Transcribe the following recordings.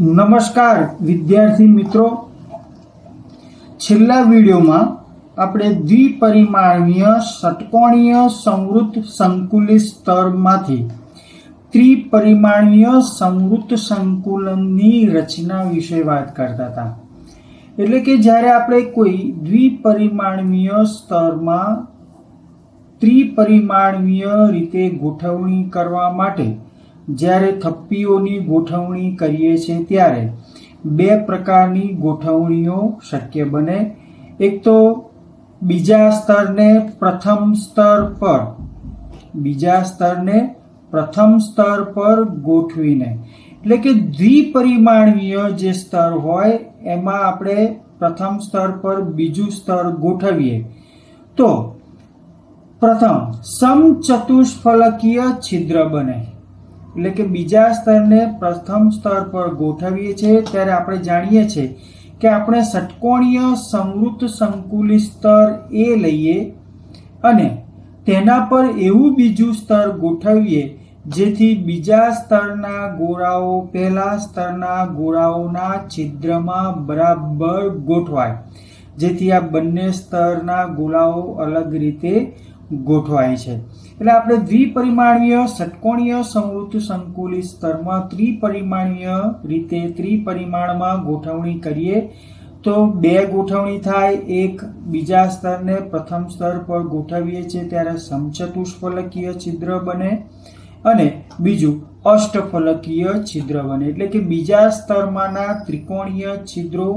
નમસ્કાર વિદ્યાર્થી મિત્રો, છેલ્લા વિડીયોમાં આપણે દ્વિપરિમાણીય ષટકોણીય સંવૃત્ત સંકુલિત સ્તરમાંથી ત્રિપરિમાણીય સંવૃત્ત સંકુલનની રચના વિશે વાત કરતા હતા। એટલે કે જ્યારે આપણે કોઈ દ્વિપરિમાણીય સ્તરમાં ત્રિપરિમાણીય રીતે ગોઠવણી કરવા માટે જ્યારે થપ્પીઓની ગોઠવણી કરીએ છીએ ત્યારે બે પ્રકારની ગોઠવણીઓ શક્ય બને। એક તો બીજા સ્તરને પ્રથમ સ્તર પર ગોઠવીને, એટલે કે દ્વિપરિમાણીય જે સ્તર હોય એમાં આપણે પ્રથમ સ્તર પર બીજું સ્તર ગોઠવીએ તો પ્રથમ સમચતુષ્ફલકીય છિદ્ર બને। એટલે કે બીજા સ્તરને પ્રથમ સ્તર પર ગોઠવીએ છીએ ત્યારે આપણે જાણીએ છીએ કે આપણે ષટકોણીય સંવૃત્ત સંકુલિત સ્તર એ લઈએ અને તેના પર એવું બીજું સ્તર ગોઠવીએ જેથી બીજા સ્તરના ગોળાઓ પહેલા સ્તરના ગોળાઓના છિદ્રમાં બરાબર ગોઠવાય, જેથી આ બંને સ્તરના ગોળાઓ અલગ રીતે ગોઠવાય છે। એટલે આપણે દ્વિપરિમાણીય ષટકોણીય સંવૃત્ત સંકુલિત સ્તરમાં ત્રિપરિમાણીય રીતે ત્રિપરિમાણમાં ગોઠવણી કરીએ તો બે ગોઠવણી થાય। એક બીજા સ્તરને પ્રથમ સ્તર પર ગોઠવીએ છીએ ત્યારે સમચતુષ્ફલકીય છિદ્ર બને અને બીજું અષ્ટફલકીય છિદ્ર બને। એટલે કે બીજા સ્તરમાંના ત્રિકોણીય છિદ્રો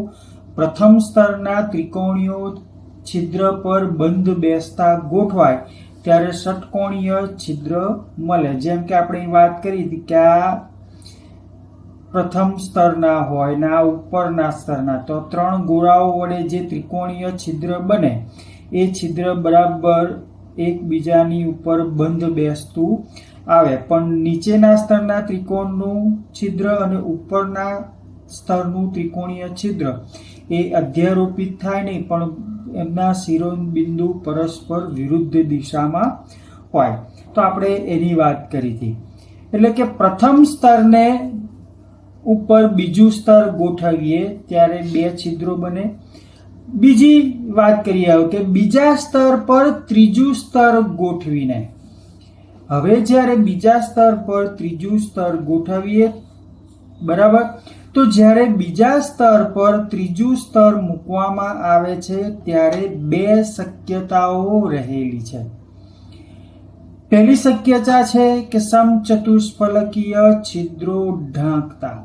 પ્રથમ સ્તરના ત્રિકોણીય છિદ્ર પર બંધ બેસતા ગોઠવાય ત્યારે ષટકોણીય છિદ્ર મળે। જેમ કે આપણે વાત કરી હતી કે આ પ્રથમ સ્તરના હોય ને આ ઉપરના સ્તરના, તો ત્રણ ગોળાઓ વડે જે ત્રિકોણીય છિદ્ર બને એ છિદ્ર બરાબર એકબીજાની ઉપર બંધ બેસતું આવે, પણ નીચેના સ્તરના ત્રિકોણનું છિદ્ર અને ઉપરના સ્તરનું ત્રિકોણીય છિદ્ર એ અધ્યારોપિત થાય નહીં, પણ એમના શિરોબિંદુ પરસ્પર વિરુદ્ધ દિશામાં હોય। તો આપણે એની વાત કરી હતી। એટલે કે પ્રથમ સ્તરને ઉપર બીજું સ્તર ગોઠવીએ ત્યારે બે છિદ્રો બને। બીજી વાત કરીએ કે બીજા સ્તર પર ત્રીજું સ્તર ગોઠવીને, હવે જ્યારે બીજા સ્તર પર ત્રીજું સ્તર ગોઠવીએ બરાબર, તો જ્યારે બીજા સ્તર પર ત્રીજું સ્તર મૂકવામાં આવે છે ત્યારે બે શક્યતાઓ રહેલી છે। પહેલી શક્યતા છે કે સમચતુષ્ફલકીય છિદ્રો ઢાંકતા।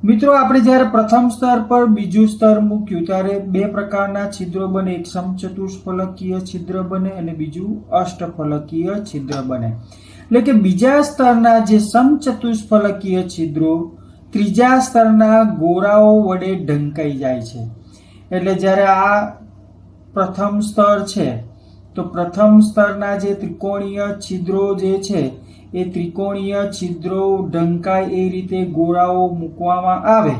મિત્રો, આપણે જ્યારે પ્રથમ સ્તર પર બીજું સ્તર મૂક્યું ત્યારે બે પ્રકારના છિદ્રો બને, એક સમચતુષ્ફલકીય છિદ્ર બને અને બીજું અષ્ટફલકીય છિદ્ર બને। એટલે કે બીજા સ્તરના જે સમચતુષ્ફલકીય છિદ્રો ત્રીજા સ્તરના ગોળાઓ વડે ઢંકાઈ જાય છે। એટલે જ્યારે આ પ્રથમ સ્તર છે તો પ્રથમ સ્તરના જે ત્રિકોણીય છિદ્રો જે છે એ ત્રિકોણીય છિદ્રો ઢંકાય એ રીતે ગોળાઓ મૂકવામાં આવે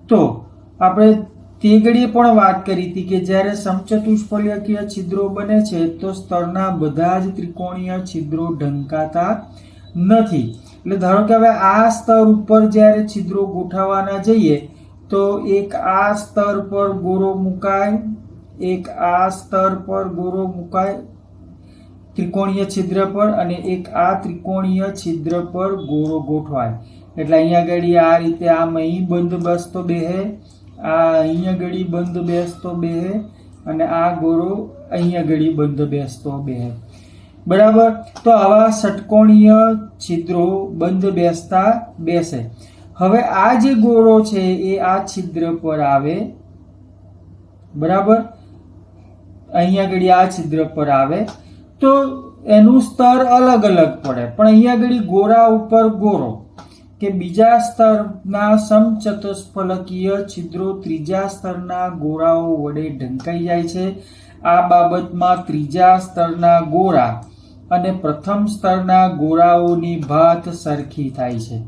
તો આપણે તે ઘડીએ પણ વાત કરી હતી કે જ્યારે સમચતુષ્ફલકીય છિદ્રો બને છે તો સ્તરના બધા જ ત્રિકોણીય છિદ્રો ઢંકાતા નથી। એટલે ધારો કે હવે આ સ્તર ઉપર જ્યારે છિદ્રો ગોઠવવાના જઈએ તો એક આ સ્તર પર ગોળો મુકાય, એક આ સ્તર પર ગોળો મુકાય ત્રિકોણીય છિદ્ર પર, અને એક આ ત્રિકોણીય છિદ્ર પર ગોળો ગોઠવાય। એટલે અહીંયા ઘડી આ રીતે આમ અહીં બંધ બેસતો બેહે, આ અહીંયા ઘડી બંધ બેસતો બેહે અને આ ગોળો અહીંયા ઘડી બંધ બેસતો બેહે બરાબર। તો આવા ષટકોણીય છિદ્રો બંધ બેસતા બેસે। હવે આ જે ગોળો છે એ આ છિદ્ર પર આવે બરાબર, અહીંયા ઘડી આ છિદ્ર પર આવે તો એનું સ્તર અલગ અલગ પડે, પણ અહીંયા ઘડી ગોળા ઉપર ગોળો કે બીજા સ્તરના સમચતુષ્ફલકીય છિદ્રો ત્રીજા સ્તરના ગોળાઓ વડે ઢંકાઈ જાય છે। આ બાબતમાં ત્રીજા સ્તરના ગોળા અને પ્રથમ સ્તરના ગોળાઓની ભાત સરખી થાય છે।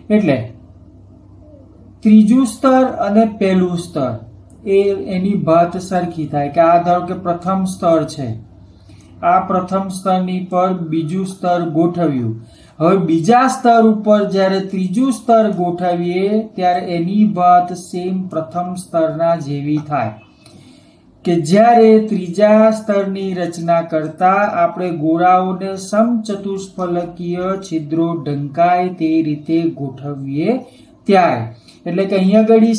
એટલે ત્રીજું સ્તર અને પહેલું સ્તર એની ભાત સરખી થાય કે આ ધારો કે પ્રથમ સ્તર છે, આ પ્રથમ સ્તરની પર બીજું સ્તર ગોઠવ્યું હવે બીજા સ્તર ઉપર જ્યારે ત્રીજું સ્તર ગોઠવીએ ત્યારે એની વાત સેમ પ્રથમ સ્તરના જેવી થાય કે જ્યારે ત્રીજા સ્તરની રચના કરતા આપણે ગોળાઓને સમચતુષ્ફલકીય છિદ્રો ઢંકાય તે રીતે ગોઠવીએ ત્યારે, એટલે કે અહીંયા આગળ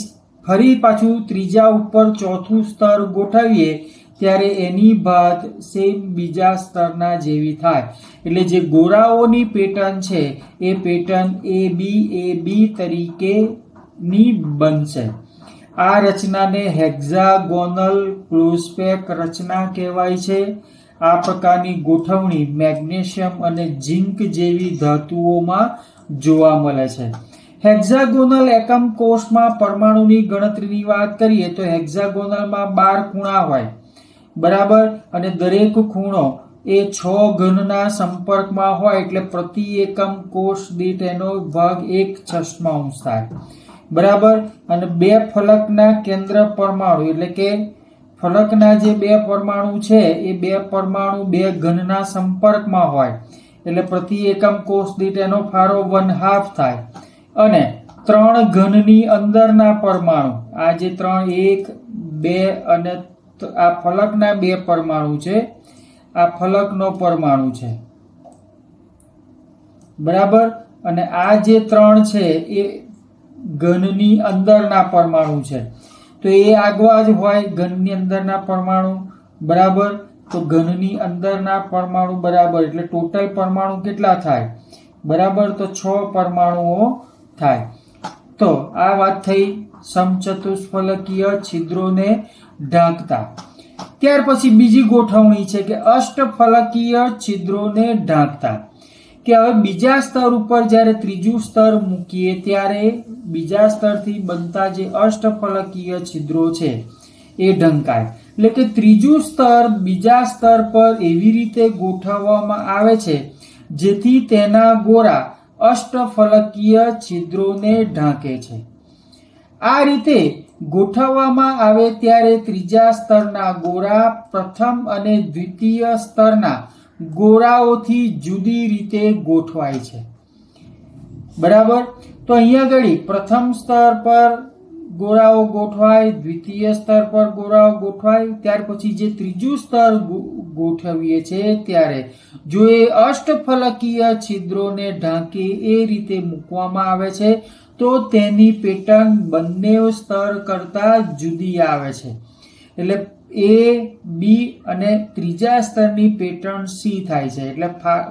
ફરી પાછું ત્રીજા ઉપર ચોથું સ્તર ગોઠવીએ ત્યારે એની ભાત સેમ બીજા સ્તરના જેવી થાય. એટલે જે ગોળાઓની પેટર્ન છે એ પેટર્ન AB તરીકેની બનશે. આ રચનાને હેક્ઝાગોનલ ક્લોઝ પેક રચના કહેવાય છે. આ પ્રકારની ગોઠવણી મેગ્નેશિયમ અને ઝિંક જેવી ધાતુઓમાં જોવા મળે છે. હેક્ઝાગોનલ એકમ કોષમાં પરમાણુની ગણતરીની વાત કરીએ તો હેક્ઝાગોનલમાં 12 ખૂણા હોય, બરાબર, અને દરેક ખૂણો એ 6 ઘનના સંપર્કમાં હોય એટલે પ્રતિ એકમ કોષ દીઠ એનો ભાગ 1/6 થાય, બરાબર. અને 2 ફલકના કેન્દ્ર પરમાણુ એટલે કે ફલકના જે 2 પરમાણુ છે એ 2 પરમાણુ 2 ઘનના સંપર્કમાં હોય એટલે પ્રતિ એકમ કોષ દીઠ એનો ફાળો 1/2 થાય. અને 3 ઘનની અંદરના પરમાણુ, આ જે 3, 1, 2 અને આ ફલકના 2 પરમાણુ છે, આ ફલકનો પરમાણુ છે, બરાબર. અને આ જે 3 છે એ ઘનની અંદરના પરમાણુ છે, તો એ આગવા જ હોય ઘનની અંદરના પરમાણુ, બરાબર. તો ઘનની અંદરના પરમાણુ બરાબર એટલે ટોટલ પરમાણુ કેટલા થાય, બરાબર, તો 6 પરમાણુઓ થાય. તો આ વાત થઈ સમચતુષ્ફલકીય છિદ્રોને ઢાંકતા. ત્યાર પછી બીજી ગોઠવણી છે કે અષ્ટફલકીય છિદ્રોને ઢાંકતા. કે હવે બીજા સ્તર ઉપર જ્યારે ત્રીજું સ્તર મૂકીએ ત્યારે બીજા સ્તરથી બનતા જે અષ્ટફલકીય છિદ્રો છે એ ઢંકાય. એટલે કે ત્રીજું સ્તર બીજા સ્તર પર એવી રીતે ગોઠવવામાં આવે છે જેથી તેના ગોળા અષ્ટફલકીય છિદ્રોને ઢાંકે છે. આ રીતે ગોઠવવામાં આવે ત્યારે ત્રીજા સ્તરના ગોળા પ્રથમ અને દ્વિતીય સ્તરના ગોળાઓથી જુદી રીતે ગોઠવાય છે, બરાબર. તો અહીંયા આગળ પ્રથમ સ્તર પર ગોળાઓ ગોઠવાય, દ્વિતીય સ્તર પર ગોળાઓ ગોઠવાય, ત્યાર પછી જે ત્રીજું સ્તર ગોઠવીએ છે ત્યારે જો એ અષ્ટફલકીય છિદ્રોને ઢાંકે એ રીતે મૂકવામાં આવે છે તો તેની પેટર્ન બંને સ્તર કરતા જુદી આવે છે. એટલે A, B અને ત્રીજા સ્તરની પેટર્ન C થાય છે. એટલે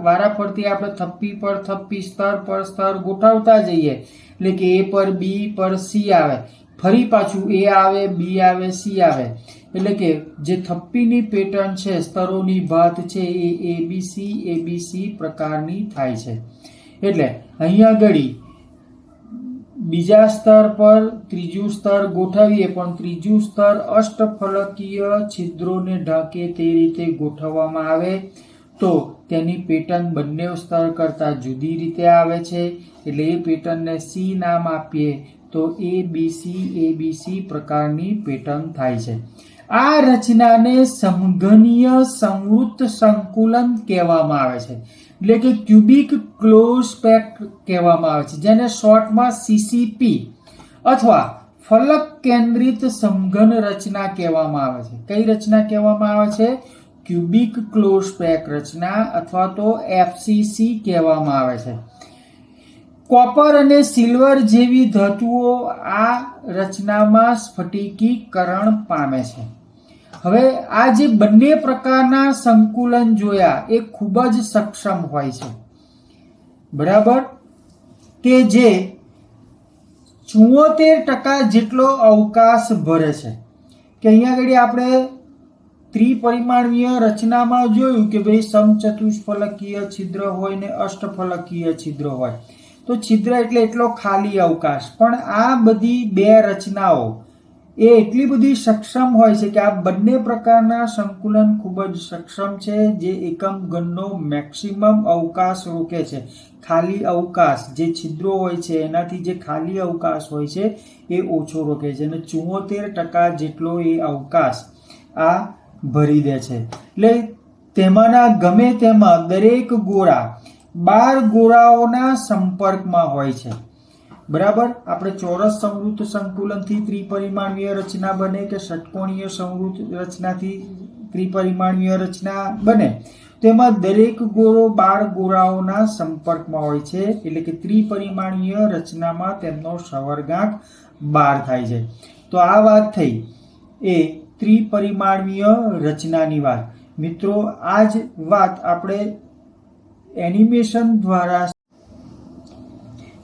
વારાફરતી આપણે થપ્પી પર થપ્પી, સ્તર પર સ્તર ગોઠવતા જઈએ એટલે કે A પર B પર C આવે, ફરી પાછું A આવે, B આવે, C આવે. એટલે કે જે થપ્પીની પેટર્ન છે, સ્તરોની ભાત છે એ ABC પ્રકારની થાય છે. એટલે અહીંયા આગળ બીજા સ્તર પર ત્રીજું સ્તર ગોઠવીએ પણ ત્રીજું સ્તર અષ્ટફલકીય છિદ્રોને ઢાંકે તે રીતે ગોઠવવામાં આવે તો તેની પેટર્ન બંને સ્તર કરતા જુદી રીતે આવે છે. એટલે એ પેટર્નને C નામ આપીએ તો ABC પ્રકારની પેટર્ન થાય છે. આ રચનાને સમઘનીય સંવૃત્ત સંકુલન કહેવામાં આવે છે, એટલે કે ક્યુબિક ક્લોઝ પેક કહેવામાં આવે છે, જેને શોર્ટમાં CCP અથવા ફલક કેન્દ્રિત સમઘન રચના કહેવામાં આવે છે. કઈ રચના કહેવામાં આવે છે? ક્યુબિક ક્લોઝ પેક રચના અથવા તો FCC કહેવામાં આવે છે. કોપર અને સિલ્વર જેવી ધાતુઓ આ રચનામાં સ્ફટિકીકરણ પામે છે. હવે આ જે બંને પ્રકારના સંકુલન જોયા એ ખૂબ જ સક્ષમ હોય છે, બરાબર, કે જે 74% જેટલો અવકાશ ભરે છે. કે અહીંયા આગળ આપણે ત્રિપરિમાણીય રચનામાં જોયું કે ભાઈ સમચતુષ્ફલકીય છિદ્ર હોય ને અષ્ટફલકીય છિદ્ર હોય. તો છિદ્ર એટલે એટલો ખાલી અવકાશ, પણ આ બધી બે રચનાઓ એ એટલી બધી સક્ષમ હોય છે કે આ બંને પ્રકારના સંકુલન ખૂબ જ સક્ષમ છે, જે એકમ ઘનનો મેક્સિમમ અવકાશ રોકે છે. ખાલી અવકાશ જે છિદ્રો હોય છે એનાથી જે ખાલી અવકાશ હોય છે એ ઓછો રોકે છે અને 74% જેટલો એ અવકાશ આ ભરી દે છે. એટલે તેમાંના ગમે તેમાં દરેક ગોળા 12 ગોળાઓના સંપર્કમાં હોય છે। બરાબર, આપણે ચોરસ સંવૃત સંકુલનથી ત્રિપરિમાણીય રચના બને કે ષટકોણીય સંવૃત રચનાથી ત્રિપરિમાણીય રચના બને, તેમાં દરેક ગોળો 12 ગોળાઓના સંપર્કમાં હોય છે, એટલે કે ત્રિપરિમાણીય રચનામાં તેમનો સવર્ગાંક 12 થાય છે। તો આ વાત થઈ એ ત્રિપરિમાણીય રચનાની વાત। મિત્રો, આ જ વાત આપણે એનિમેશન દ્વારા।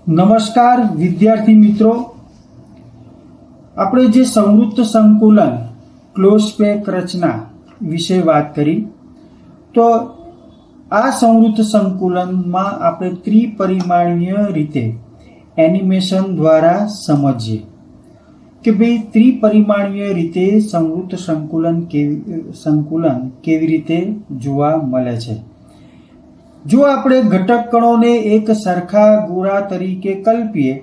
નમસ્કાર વિદ્યાર્થી મિત્રો, આપણે જે સંવૃત સંકુલન ક્લોઝ પેક રચના વિશે વાત કરી, તો આ સંવૃત સંકુલનમાં આપણે ત્રિપરિમાણીય રીતે એનિમેશન દ્વારા સમજીએ કે ભાઈ ત્રિપરિમાણીય રીતે સંવૃત સંકુલન કેવી રીતે જોવા મળે છે। જો આપણે ઘટક કણોને એક સરખા ગોળા તરીકે કલ્પીએ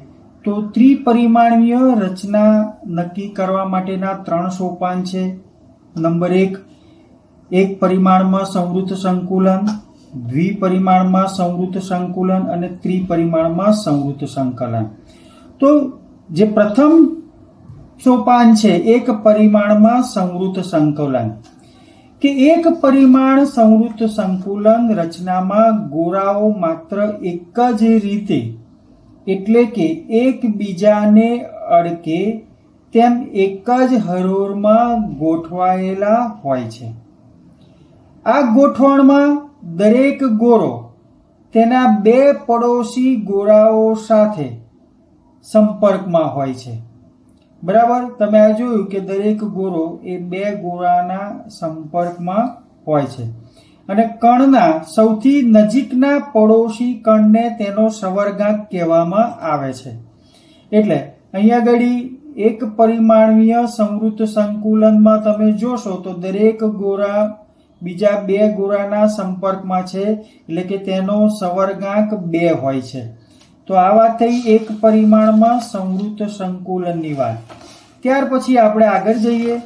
તો ત્રિપરિમાણીય રચના નક્કી કરવા માટેના 3 સોપાન છે। નંબર 1, એક પરિમાણમાં સંવૃત સંકુલન, દ્વિપરિમાણમાં સંવૃત સંકુલન અને ત્રિપરિમાણમાં સંવૃત સંકલન। તો જે પ્રથમ સોપાન છે એક પરિમાણમાં સંવૃત સંકલન, કે એક પરિમાણ સંવૃત સંકુલન રચનામાં ગોળાઓ માત્ર એક જ રીતે, એટલે કે એકબીજાને અડકે તેમ એક જ હરોળમાં ગોઠવાયેલા હોય છે। આ ગોઠવણમાં દરેક ગોળો તેના 2 પડોશી ગોળાઓ સાથે સંપર્કમાં હોય છે। બરાબર, તમે આ જોયું કે દરેક ગોળો એ 2 ગોળાના સંપર્કમાં હોય છે અને કણના સૌથી નજીકના પડોશી કણને તેનો સવર્ગાંક કહેવામાં આવે છે। એટલે અહીંયા આગળ એક પરિમાણીય સંવૃત સંકુલનમાં તમે જોશો તો દરેક ગોળા બીજા 2 ગોળાના સંપર્કમાં છે, એટલે કે તેનો સવર્ગાંક 2 હોય છે। તો આ વાત થઈ એક પરિમાણમાં સંવૃત સંકુલનની વાત। ત્યાર પછી આપણે આગળ જઈએ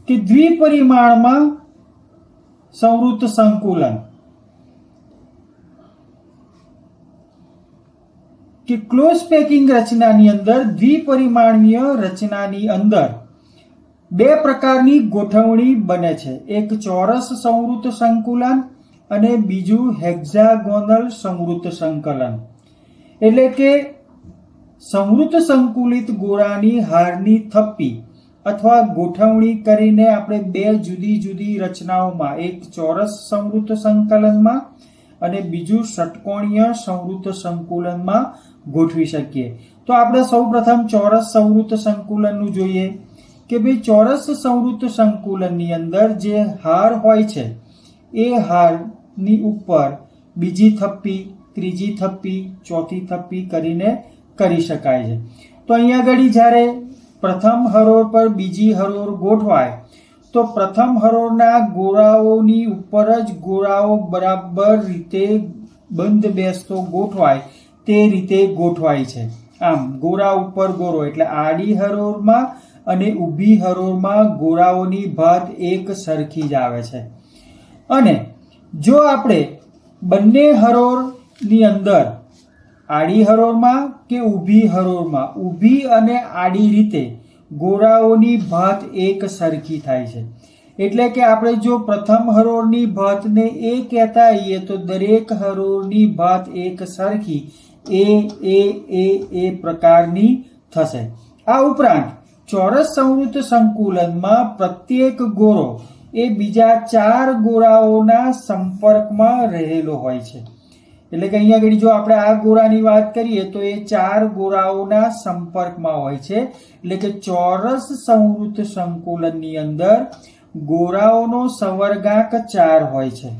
કે દ્વિપરિમાણમાં સંવૃત સંકુલન, કે ક્લોઝ પેકિંગ રચનાની અંદર દ્વિપરિમાણીય રચનાની અંદર 2 પ્રકારની ગોઠવણી બને છે। એક ચોરસ સંવૃત સંકુલન અને બીજું હેક્ઝાગોનલ સંવૃત સંકલન, એટલે કે સંવૃત સંકુલિત ગોળાની હારની થપ્પી અથવા ગોઠવણી કરીને આપણે 2 જુદી જુદી રચનાઓમાં, એક ચોરસ સંવૃત સંકલનમાં અને બીજું ષટકોણીય સંવૃત સંકુલનમાં ગોઠવી શકીએ। તો આપણે સૌપ્રથમ ચોરસ સંવૃત સંકુલનનું જોઈએ કે ભાઈ ચોરસ સંવૃત સંકુલનની અંદર જે હાર હોય છે એ હારની ઉપર બીજી થપ્પી, ત્રીજી થપ્પી, ચોથી થપ્પી કરીને કરી શકાય છે। તો અહીંયા આગળ જ્યારે પ્રથમ હરોળ પર બીજી હરોળ ગોઠવાય તો પ્રથમ હરોળના ગોળાઓની ઉપર જ ગોળાઓ બરાબર રીતે બંધ બેસતો ગોઠવાય તે રીતે ગોઠવાય છે। આમ ગોળા ઉપર ગોળો, એટલે આડી હરોળમાં અને ઊભી હરોળમાં ગોળાઓની ભાત એક સરખી જ આવે છે। અને જો આપણે બંને હરોળની અંદર આડી હરોળમાં કે ઊભી હરોળમાં ઊભી અને આડી રીતે ગોળાઓની ભાત એક સરખી થાય છે, એટલે કે આપણે જો પ્રથમ હરોળની ભાતને એ કહેતા હોઈએ તો દરેક હરોળની ભાત એક સરખી એ પ્રકારની થશે। આ ઉપરાંત ચોરસ સંવૃત સંકુલનમાં પ્રત્યેક ગોળો એ બીજા 4 ગોળાઓના સંપર્કમાં રહેલો હોય છે। એટલે કે અહીંયા આગળ જો આપણે આ ગોળાની વાત કરીએ તો એ 4 ગોળાઓના સંપર્કમાં હોય છે, એટલે કે ચોરસ સંવૃત સંકુલનની અંદર ગોળાઓનો સવર્ગાંક 4 હોય છે।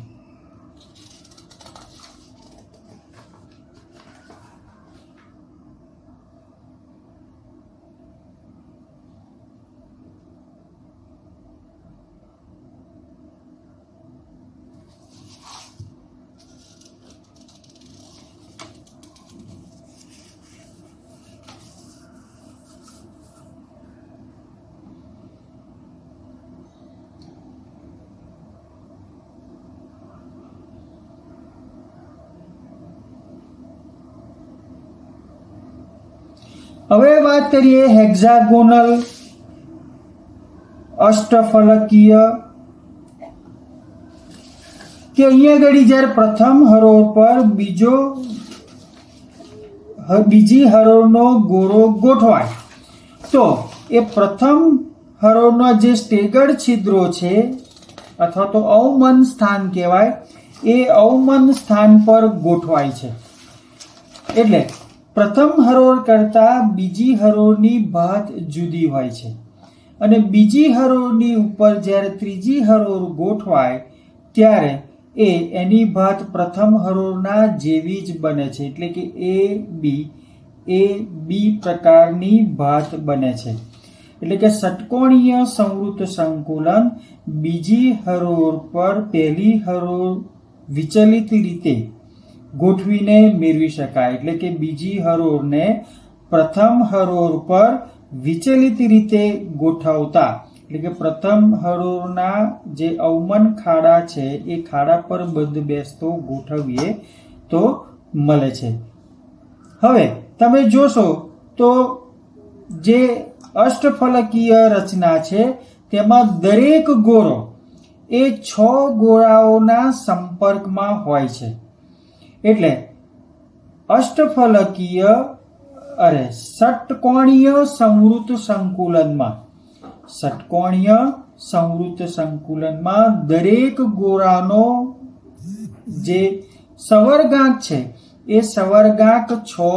હવે વાત કરીએ હેક્ઝાગોનલ અષ્ટફલકીય, કે અહીંયા આગળ જ્યારે પ્રથમ હરોળ પર બીજી હરોળનો ગોળો ગોઠવાય તો એ પ્રથમ હરોળના જે સ્ટેગર્ડ છિદ્રો છે અથવા તો અવમન સ્થાન કહેવાય, એ અવમન સ્થાન પર ગોઠવાય છે. એટલે પ્રથમ હરોળ કરતા બીજી હરોળની ભાત જુદી હોય છે અને બીજી હરોળની ઉપર જ્યારે ત્રીજી હરોળ ગોઠવાય ત્યારે એની ભાત પ્રથમ હરોળના જેવી જ બને છે. એટલે કે એ બી પ્રકારની ભાત બને છે. એટલે કે ષટકોણીય સંવૃત સંકુલન બીજી હરોળ પર પહેલી હરોળ વિચલિત રીતે ગોઠવીને મેળવી શકાય. એટલે કે બીજી હરોળને પ્રથમ હરોળ પર વિચલિત રીતે ગોઠવતા, એટલે કે પ્રથમ હરોળના જે અવમન ખાડા છે એ ખાડા પર બંધ બેસતો ગોઠવીએ તો મળે છે. હવે તમે જોશો તો જે અષ્ટફલકીય રચના છે તેમાં દરેક ગોળો એ 6 ગોળાઓના સંપર્કમાં હોય છે. એટલે ષટકોણીય સંવૃત સંકુલનમાં દરેક ગોળાનો જે સવર્ગાંક છે એ સવર્ગાંક 6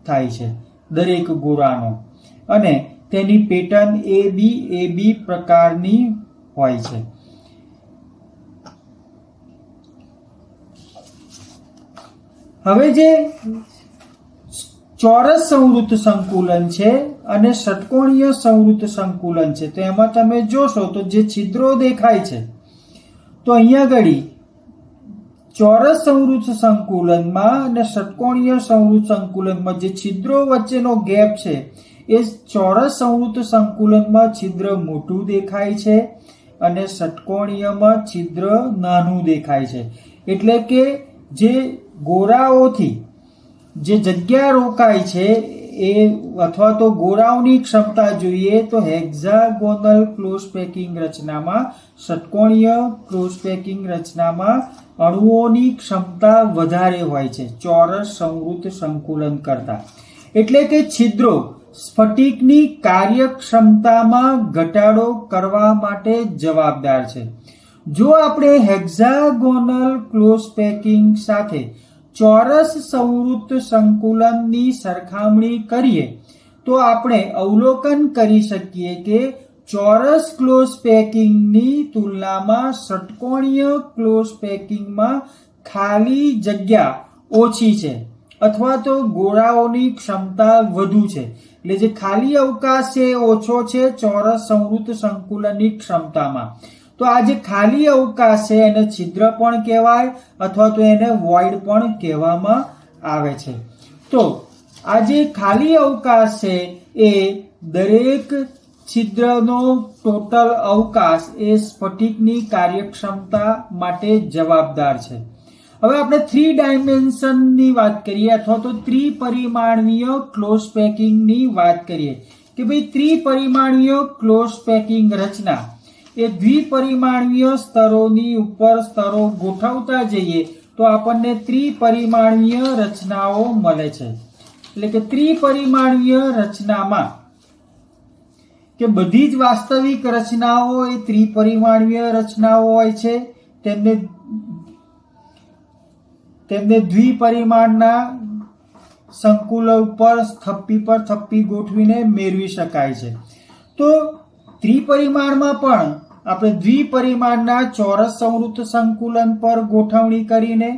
થાય છે દરેક ગોળાનો, અને તેની પેટર્ન એ બી પ્રકારની હોય છે. હવે જે ચોરસ સંવૃત સંકુલન છે અને ષટકોણીય સંવૃત સંકુલન છે તો એમાં તમે જોશો તો જે છિદ્રો દેખાય છે તો અહીંયા આગળ ચોરસ સંવૃત સંકુલનમાં અને ષટકોણીય સંવૃત સંકુલનમાં જે છિદ્રો વચ્ચેનો ગેપ છે એ ચોરસ સંવૃત સંકુલનમાં છિદ્ર મોટું દેખાય છે અને ષટકોણીયમાં છિદ્ર નાનું દેખાય છે. એટલે કે જે ગોળાઓથી જે જગ્યા રોકાય છે એ અથવા તો ગોળાઓની ક્ષમતા જોઈએ તો હેક્ઝાગોનલ ક્લોઝ પેકિંગ રચનામાં, ષટકોણીય ક્લોઝ પેકિંગ રચનામાં અણુઓની ક્ષમતા વધારે હોય છે ચોરસ સંવૃત સંકુલન કરતા. એટલે કે છિદ્રો સ્ફટિકની કાર્યક્ષમતામાં ઘટાડો કરવા માટે જવાબદાર છે. જો આપણે હેક્ઝાગોનલ ક્લોઝ પેકિંગ સાથે ચોરસ સંવૃત સંકુલનની સરખામણી કરીએ તો આપણે અવલોકન કરી શકીએ કે ચોરસ ક્લોઝ પેકિંગની તુલનામાં ષટકોણીય ક્લોઝ પેકિંગમાં ખાલી જગ્યા ઓછી છે અથવા તો ગોળાઓની ક્ષમતા વધુ છે. એટલે જે ખાલી અવકાશ છે ઓછો છે ચોરસ સંવૃત સંકુલનની ક્ષમતામાં. તો આ જે ખાલી અવકાશ છે એને છિદ્ર પણ કહેવાય અથવા તો એને વોઇડ પણ કહેવામાં આવે છે. તો આ જે ખાલી અવકાશ છે એ દરેક છિદ્રનો ટોટલ અવકાશ એ સ્ફટિકની કાર્યક્ષમતા માટે જવાબદાર છે. હવે આપણે 3 ડાયમેન્શનની વાત કરીએ અથવા તો ત્રિપરિમાણીય ક્લોઝ પેકિંગની વાત કરીએ કે ભાઈ ત્રિપરિમાણીય ક્લોઝ પેકિંગ રચના એ દ્વિપરિમાણીય સ્તરોની ઉપર સ્તરો ગોઠવતા જઈએ તો આપણને ત્રિપરિમાણીય રચનાઓ મળે છે. એટલે કે ત્રિપરિમાણીય રચનામાં કે બધી જ વાસ્તવિક રચનાઓ એ ત્રિપરિમાણીય રચનાઓ હોય છે. તેમને દ્વિપરિમાણના સંકુલ ઉપર થપ્પી ગોઠવીને મેળવી શકાય છે. તો ત્રિપરિમાણમાં પણ આપણે દ્વિપરિમાણના ચોરસ સંવૃત સંકુલન પર ગોઠવણી કરીને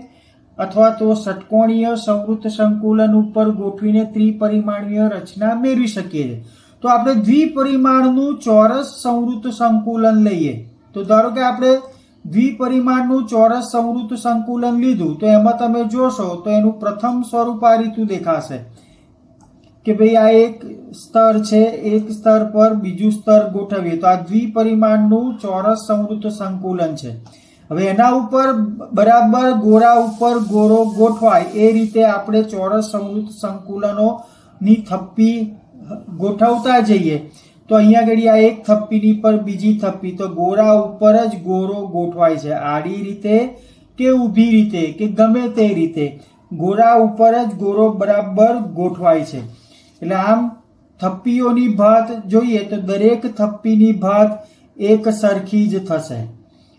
અથવા તો ષટકોણીય સંવૃત સંકુલન ઉપર ગોઠવીને ત્રિપરિમાણીય રચના મેળવી શકીએ છીએ. તો આપણે દ્વિપરિમાણનું ચોરસ સંવૃત સંકુલન લઈએ તો ધારો કે આપણે દ્વિપરિમાણનું ચોરસ સંવૃત સંકુલન લીધું તો એમાં તમે જોશો તો એનું પ્રથમ સ્વરૂપ આ રીતું દેખાશે કે ભાઈ આ એક સ્તર છે, એક સ્તર પર બીજું સ્તર ગોઠવીએ તો આ દ્વિપરિમાણનું ચોરસ સંવૃત સંકુલન છે. હવે એના ઉપર બરાબર ગોળા ઉપર ગોળો ગોઠવાય એ રીતે આપણે ચોરસ સંવૃત સંકુલનોની થપ્પી ગોઠવતા જઈએ તો અહીંયા આગળ આ એક થપ્પીની પર બીજી થપ્પી, તો ગોળા ઉપર જ ગોળો ગોઠવાય છે, આડી રીતે કે ઊભી રીતે કે ગમે તે રીતે ગોળા ઉપર જ ગોળો બરાબર ગોઠવાય છે. એટલે આમ થપ્પીઓની ભાત જોઈએ તો દરેક થપ્પીની ભાત એક સરખી જ થશે.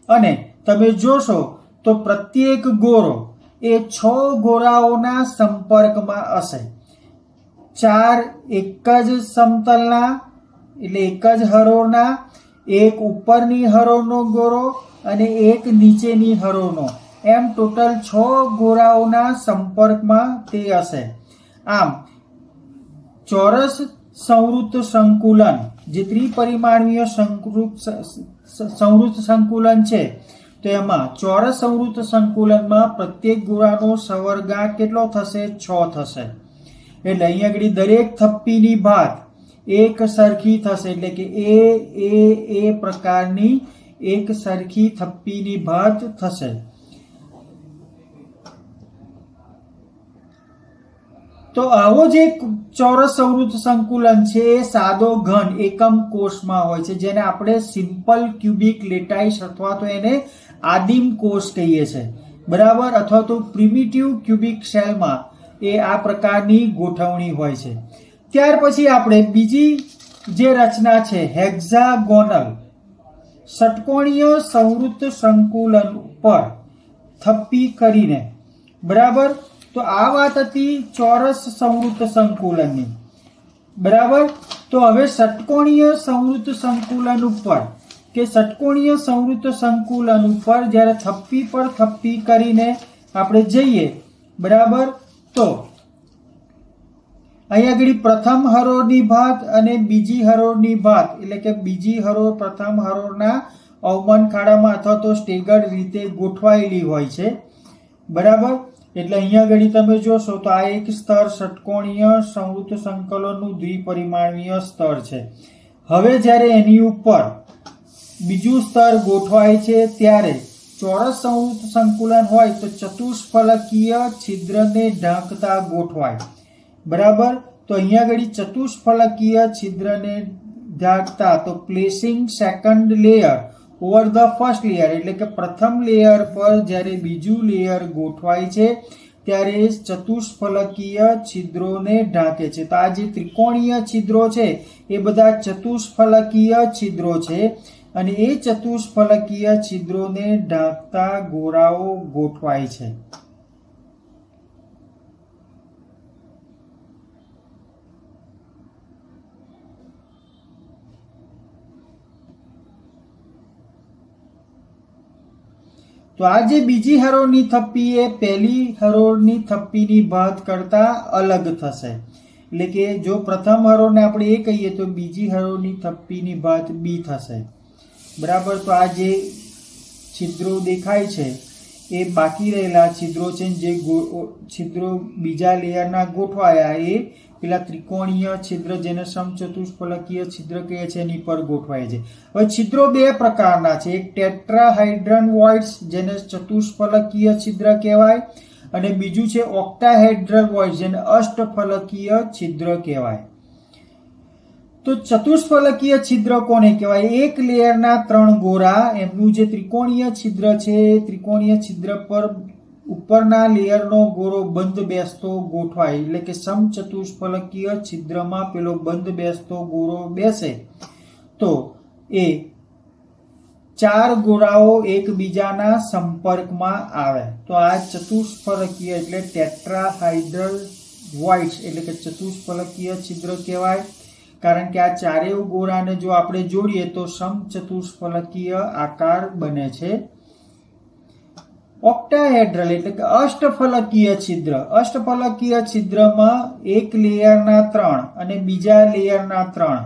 અને તમે જોશો તો પ્રત્યેક ગોળો એ 6 ગોળાઓના સંપર્કમાં હશે. 4 એક જ સમતલના એટલે એક જ હરોળના, એક ઉપરની હરોળનો ગોળો અને એક નીચેની હરોળનો, એમ ટોટલ 6 ગોળાઓના સંપર્કમાં તે હશે. આમ ચોરસ સંવૃત્ત સંકુલન જે ત્રિપરિમાણીય સંવૃત્ત સંકુલન છે, તો એમાં ચોરસ સંવૃત્ત સંકુલનમાં પ્રત્યેક ગોળાનો સવર્ગાંક કેટલો થશે? 6 થશે. એટલે અહીંયા આગળ દરેક થપ્પીની ભાત એક સરખી થશે, એટલે કે એ પ્રકારની એક સરખી થપ્પીની ભાત થશે. તો આવો જે ચોરસ સંવૃત્ત સંકુલન છે એ સાદો ઘન એકમ કોષમાં હોય છે, જેને આપણે સિમ્પલ ક્યુબિક લેટાઇસ અથવા તો એને આદિમ કોષ કહીએ છીએ, બરાબર, અથવા તો પ્રિમિટિવ ક્યુબિક સેલમાં એ આ પ્રકારની ગોઠવણી હોય છે. ત્યાર પછી આપણે બીજી જે રચના છે હેક્ઝાગોનલ ષટકોણીય સંવૃત્ત સંકુલન પર થપ્પી કરીને, બરાબર. તો આ વાત હતી ચોરસ સંવૃત્ત સંકુલનની, બરાબર. તો હવે ષટકોણીય સંવૃત્ત સંકુલન ઉપર કે ષટકોણીય સંવૃત્ત સંકુલન ઉપર જ્યારે થપ્પી પર થપ્પી કરીને આપણે જઈએ, બરાબર, તો અહીંયા આગળ પ્રથમ હરોળની ભાત અને બીજી હરોળની ભાત, એટલે કે બીજી હરોળ પ્રથમ હરોળના અવમન ખાડામાં અથવા તો સ્ટેગર્ડ રીતે ગોઠવાયેલી હોય છે, બરાબર. એટલે અહીંયા આગળ તમે જોશો તો આ એક સ્તર ષટકોણીય સંવૃત્ત સંકલનનું દ્વિપરિમાણીય સ્તર છે. હવે જ્યારે એની ઉપર બીજું સ્તર ગોઠવાય છે ત્યારે ચોરસ સંવૃત્ત સંકુલન હોય તો ચતુષ્ફલકીય છિદ્રને ઢાંકતા ગોઠવાય, બરાબર. તો અહીંયા આગળ ચતુષ્ફલકીય છિદ્રને ઢાંકતા, તો placing second layer over the first layer, એટલે કે પ્રથમ લેયર પર જ્યારે બીજું લેયર ગોઠવાય છે ત્યારે ચતુષ્ફલકીય છિદ્રોને ઢાંકે છે. તો આ જે ત્રિકોણીય છિદ્રો છે એ બધા ચતુષ્ફલકીય છિદ્રો છે અને એ ચતુષ્ફલકીય છિદ્રોને ઢાંકતા ગોળાઓ ગોઠવાય છે. તો આ જે બીજી હરોળની થપ્પી એ પહેલી હરોળની થપ્પીની ભાત કરતા અલગ થશે. એટલે કે જો પ્રથમ હરોળને આપણે એ કહીએ તો બીજી હરોળની થપ્પીની ભાત બી થશે, બરાબર. તો આ જે છિદ્રો દેખાય છે એ બાકી રહેલા છિદ્રો છે, જે છિદ્રો બીજા લેયરના ગોઠવાયા એ પેલા ત્રિકોણીય છિદ્ર જેને સમચતુષ્ફલકીય છિદ્ર કહે છે એની પર ગોઠવાય છે. હવે છિદ્રો બે પ્રકારના છે, એક ટેટ્રાહાઇડ્રન વોઇડ્સ જેને ચતુષ્ફલકીય છિદ્ર કહેવાય અને બીજું છે ઓક્ટાહેડ્રલ વોઇડ્સ જેને અષ્ટફલકીય છિદ્ર કહેવાય. તો ચતુષ્ફલકીય છિદ્ર કોને કહેવાય? એક લેયરના 3 ગોળા, એમનું જે ત્રિકોણીય છિદ્ર છે ત્રિકોણીય છિદ્ર પર ઉપરના લેયરનો ગોળો બંધ બેસતો ગોઠવાય, એટલે કે સમચતુષ્ફલકીય છિદ્રમાં પેલો બંધ બેસતો ગોળો બેસે તો એ 4 ગોળાઓ એકબીજાના સંપર્કમાં આવે. તો આ ચતુષ્ફલકીય એટલે ટેટ્રાહાઇડ્રલ વોઇડ્સ એટલે કે ચતુષ્ફલકીય છિદ્ર કહેવાય, કારણ કે આ ચારેય ગોળાને જો આપણે જોડીએ તો સમચતુષ્ફલકીય આકાર બને છે. ઓક્ટાહેડ્રલ એટલે કે અષ્ટફલકીય છિદ્ર, અષ્ટફલકીય છિદ્રમાં એક લેયરના 3 અને બીજા લેયરના 3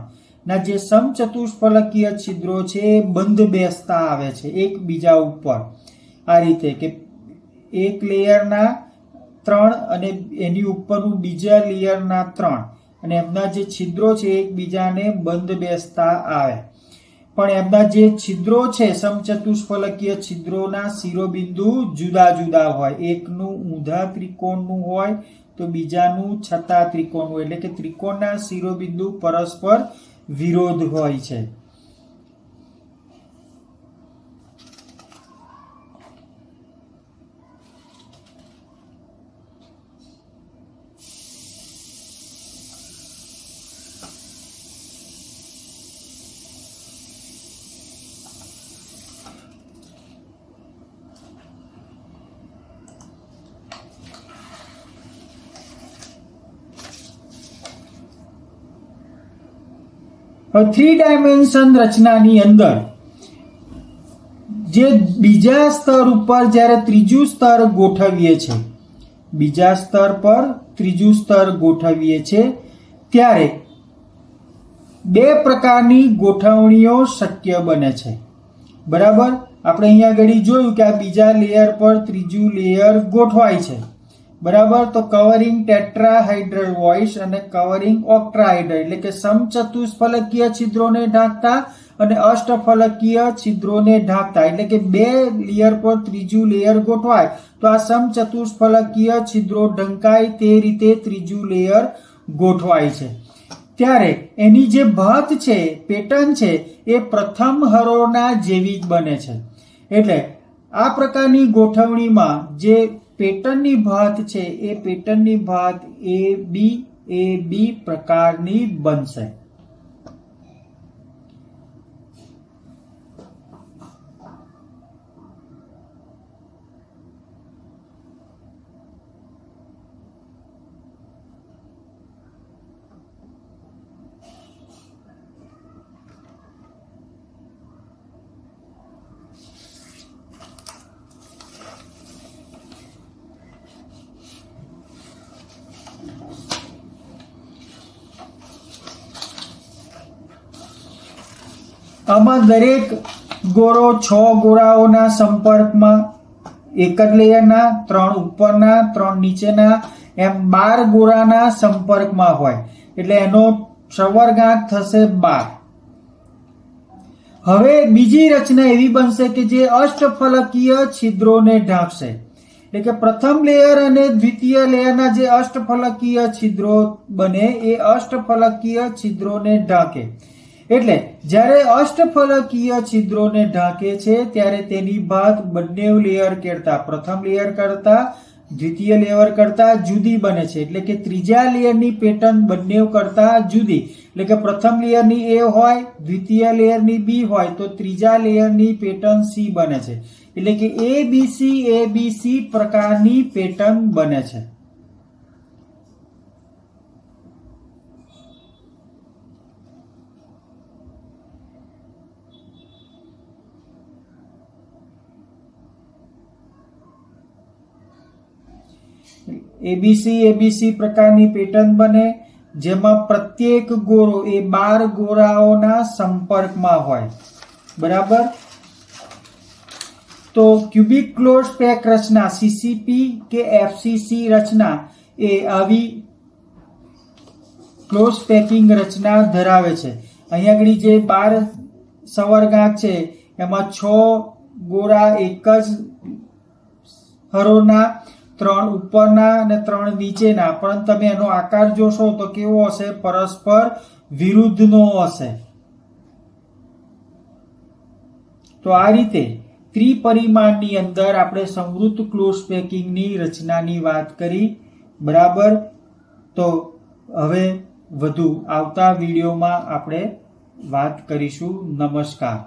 ના જે સમચતુષ્ફલકીય છિદ્રો છે એ બંધ બેસતા આવે છે એકબીજા ઉપર. આ રીતે કે એક લેયરના 3 અને એની ઉપરનું બીજા લેયરના 3 અને એમના જે છિદ્રો છે એકબીજાને બંધ બેસતા આવે. પણ એમના જે છિદ્રો છે સમચતુષ્ફલકીય છિદ્રોના શિરોબિંદુ જુદા જુદા હોય. એકનું ઊંધા ત્રિકોણનું હોય તો બીજાનું છતાં ત્રિકોણ, એટલે કે ત્રિકોણના શિરોબિંદુ પરસ્પર વિરોધ હોય છે. થ્રી ડાયમેન્શન રચનાની અંદર જે બીજા સ્તર ઉપર જ્યારે ત્રીજું સ્તર ગોઠવીએ છે, બીજા સ્તર પર ત્રીજું સ્તર ગોઠવીએ છે ત્યારે બે પ્રકારની ગોઠવણીઓ શક્ય બને છે. બરાબર, આપણે અહીંયા આગળ જોયું કે આ બીજા લેયર પર ત્રીજું લેયર ગોઠવાય છે. બરાબર, તો કવરિંગ ટેટ્રાહાઇડ્રલ વોઇસ અને કવરિંગ ઓક્ટ્રાહાઇડ્રલ, એટલે કે સમચતુષ્ફલકીય છિદ્રોને ઢાંકતા અને અષ્ટફલકીય છિદ્રોને ઢાંકતા, એટલે કે બે લેયર પર ત્રીજું લેયર ગોઠવાય તો આ સમચતુષ્ફલકીય છિદ્રો ઢંકાય તે રીતે ત્રીજું લેયર ગોઠવાય છે. ત્યારે એની જે ભાત છે, પેટર્ન છે, એ પ્રથમ હરોળના જેવી જ બને છે. એટલે આ પ્રકારની ગોઠવણીમાં જે પેટર્નની ભાત છે એ પેટર્નની ભાત એ બી પ્રકારની બનશે. આમાં દરેક ગોળો 6 ગોળાઓના સંપર્કમાં, એક જ લેયરના 3 ઉપરના 3 નીચેના એમ 12 ગોળાના સંપર્કમાં હોય, એટલે એનો સવર્ગાંક થશે 12. હવે બીજી રચના એવી બનશે કે જે અષ્ટફલકીય છિદ્રોને ઢાંકશે, એટલે કે પ્રથમ લેયર અને દ્વિતીય લેયરના જે અષ્ટફલકીય છિદ્રો બને એ અષ્ટફલકીય છિદ્રોને ઢાંકે. એટલે જ્યારે અષ્ટફલકીય છિદ્રોને ઢાંકે છે ત્યારે તેની ભાત બંને લેયર કરતા, પ્રથમ લેયર કરતા દ્વિતીય લેયર કરતા જુદી બને છે. એટલે કે ત્રીજા લેયરની પેટર્ન બંને કરતા જુદી, એટલે કે પ્રથમ લેયરની એ હોય, દ્વિતીય લેયરની બી હોય તો ત્રીજા લેયરની પેટર્ન સી બને છે. એટલે કે એબીસી પ્રકારની પેટર્ન બને છે. એબીસી પ્રકારની પેટર્ન બને જેમાં પ્રત્યેક ગોળો એ 12 ગોળાઓના સંપર્કમાં હોય. બરાબર, તો ક્યુબિક ક્લોઝ પેક રચના સીસીપી કે એફસીસી રચના એ આવી ક્લોઝ પેકિંગ રચના ધરાવે છે. અહીંયા આગળ જે 12 સવર્ગાંક છે એમાં 6 ગોળા એક જ હરોળના, 3 ઉપરના અને 3 નીચેના, પણ તમે એનો આકાર જોશો તો કેવો હશે? પરસ્પર વિરુદ્ધનો હશે. તો આ રીતે ત્રિપરિમાણની અંદર આપણે સંવૃત ક્લોઝ પેકિંગની રચનાની વાત કરી. બરાબર, તો હવે વધુ આવતા વિડીયોમાં આપણે વાત કરીશું. નમસ્કાર.